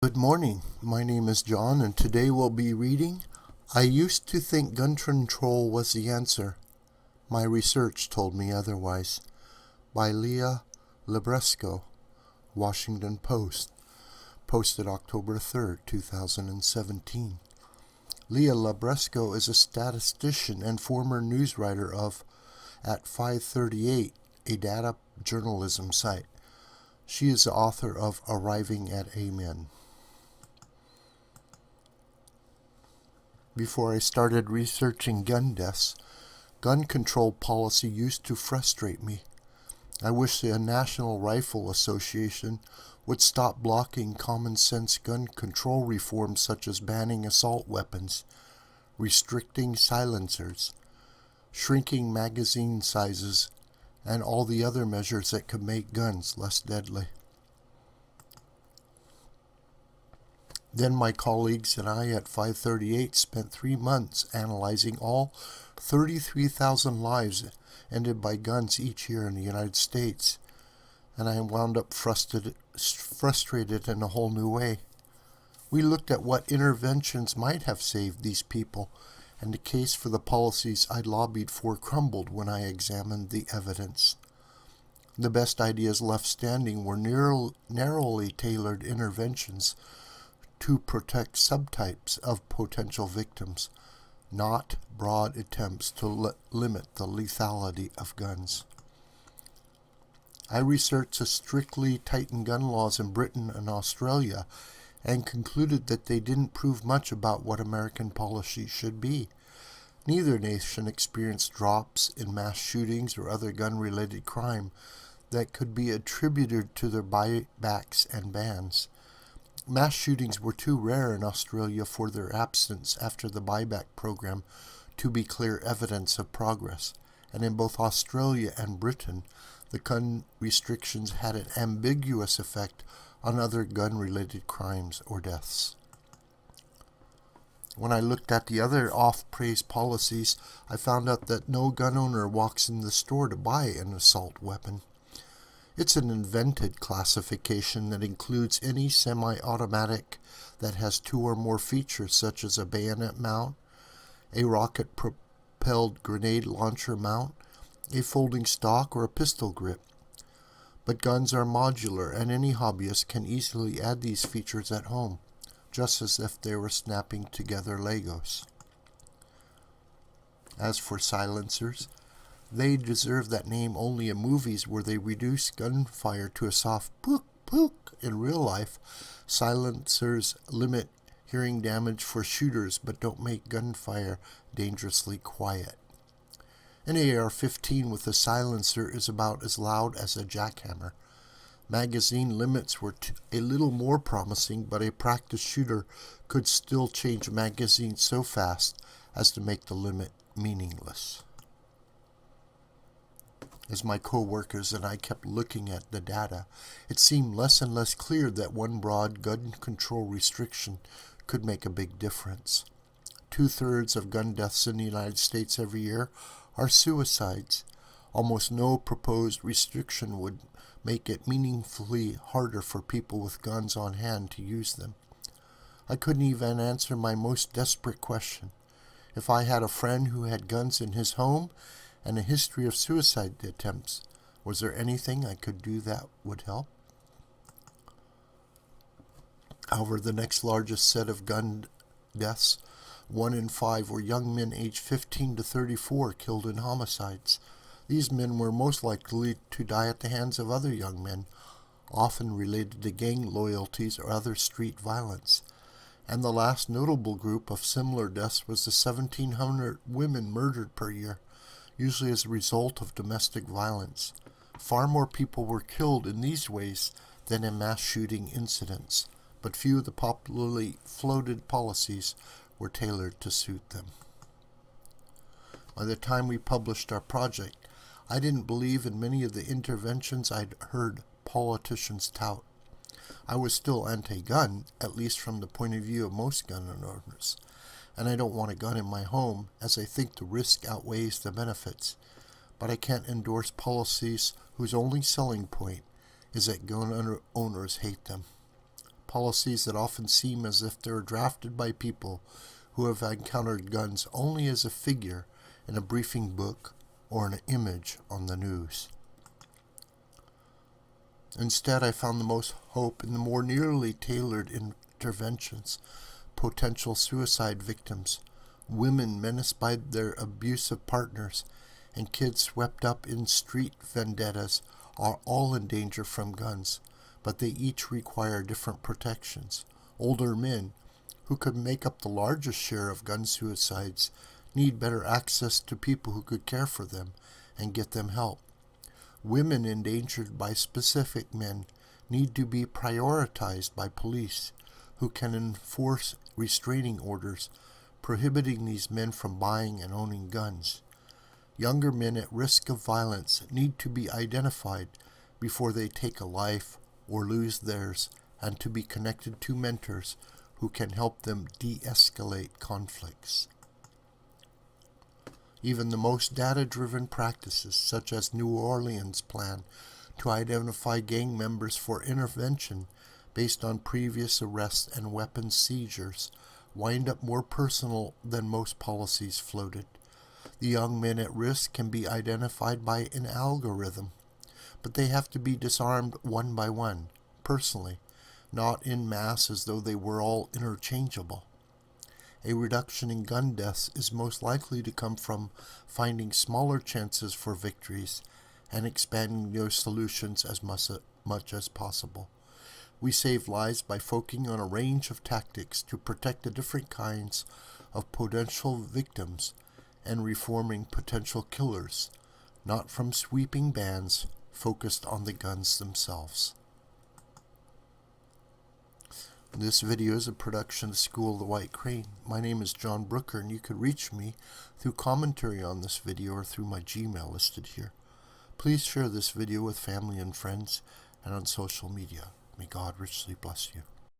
Good morning. My name is John, and today we'll be reading I Used to Think Gun Control Was the Answer. My research told me otherwise. By Leah, Libresco, Washington Post. Posted October 3rd, 2017. Leah Libresco is a statistician and former news writer of At 538, a data journalism site. She is the author of Arriving at Amen. Before I started researching gun deaths, gun control policy used to frustrate me. I wish the National Rifle Association would stop blocking common sense gun control reforms such as banning assault weapons, restricting silencers, shrinking magazine sizes, and all the other measures that could make guns less deadly. Then my colleagues and I at 538 spent 3 months analyzing all 33,000 lives ended by guns each year in the United States, and I wound up frustrated in a whole new way. We looked at what interventions might have saved these people, and the case for the policies I lobbied for crumbled when I examined the evidence. The best ideas left standing were narrowly tailored interventions to protect subtypes of potential victims, not broad attempts to limit the lethality of guns. I researched the strictly tightened gun laws in Britain and Australia and concluded that they didn't prove much about what American policy should be. Neither nation experienced drops in mass shootings or other gun-related crime that could be attributed to their buybacks and bans. Mass shootings were too rare in Australia for their absence after the buyback program to be clear evidence of progress, and in both Australia and Britain, the gun restrictions had an ambiguous effect on other gun-related crimes or deaths. When I looked at the other off-praise policies, I found out that no gun owner walks in the store to buy an assault weapon. It's an invented classification that includes any semi-automatic that has 2 or more features such as a bayonet mount, a rocket-propelled grenade launcher mount, a folding stock, or a pistol grip. But guns are modular, and any hobbyist can easily add these features at home, just as if they were snapping together Legos. As for silencers, they deserve that name only in movies where they reduce gunfire to a soft pook pook. In real life, silencers limit hearing damage for shooters but don't make gunfire dangerously quiet. An AR-15 with a silencer is about as loud as a jackhammer. Magazine limits were a little more promising, but a practiced shooter could still change magazines so fast as to make the limit meaningless. As my co-workers and I kept looking at the data, it seemed less and less clear that one broad gun control restriction could make a big difference. 2/3 of gun deaths in the United States every year are suicides. Almost no proposed restriction would make it meaningfully harder for people with guns on hand to use them. I couldn't even answer my most desperate question. If I had a friend who had guns in his home and a history of suicide attempts, was there anything I could do that would help? However, the next largest set of gun deaths, 1 in 5, were young men aged 15 to 34 killed in homicides. These men were most likely to die at the hands of other young men, often related to gang loyalties or other street violence. And the last notable group of similar deaths was the 1,700 women murdered per year, usually as a result of domestic violence. Far more people were killed in these ways than in mass shooting incidents, but few of the popularly floated policies were tailored to suit them. By the time we published our project, I didn't believe in many of the interventions I'd heard politicians tout. I was still anti-gun, at least from the point of view of most gun owners, and I don't want a gun in my home as I think the risk outweighs the benefits. But I can't endorse policies whose only selling point is that gun owners hate them. policies that often seem as if they're drafted by people who have encountered guns only as a figure in a briefing book or an image on the news. Instead, I found the most hope in the more nearly tailored interventions. Potential suicide victims, women menaced by their abusive partners, and kids swept up in street vendettas are all in danger from guns, but they each require different protections. Older men, who could make up the largest share of gun suicides, need better access to people who could care for them and get them help. Women endangered by specific men need to be prioritized by police, who can enforce restraining orders prohibiting these men from buying and owning guns. Younger men at risk of violence need to be identified before they take a life or lose theirs, and to be connected to mentors who can help them de-escalate conflicts. Even the most data-driven practices, such as New Orleans' plan to identify gang members for intervention based on previous arrests and weapons seizures, wind up more personal than most policies floated. The young men at risk can be identified by an algorithm, but they have to be disarmed one by one, personally, not en masse as though they were all interchangeable. A reduction in gun deaths is most likely to come from finding smaller chances for victories and expanding those solutions as much as possible. We save lives by focusing on a range of tactics to protect the different kinds of potential victims and reforming potential killers, not from sweeping bans focused on the guns themselves. This video is a production of School of the White Crane. My name is John Brooker, and you could reach me through commentary on this video or through my Gmail listed here. Please share this video with family and friends and on social media. May God richly bless you.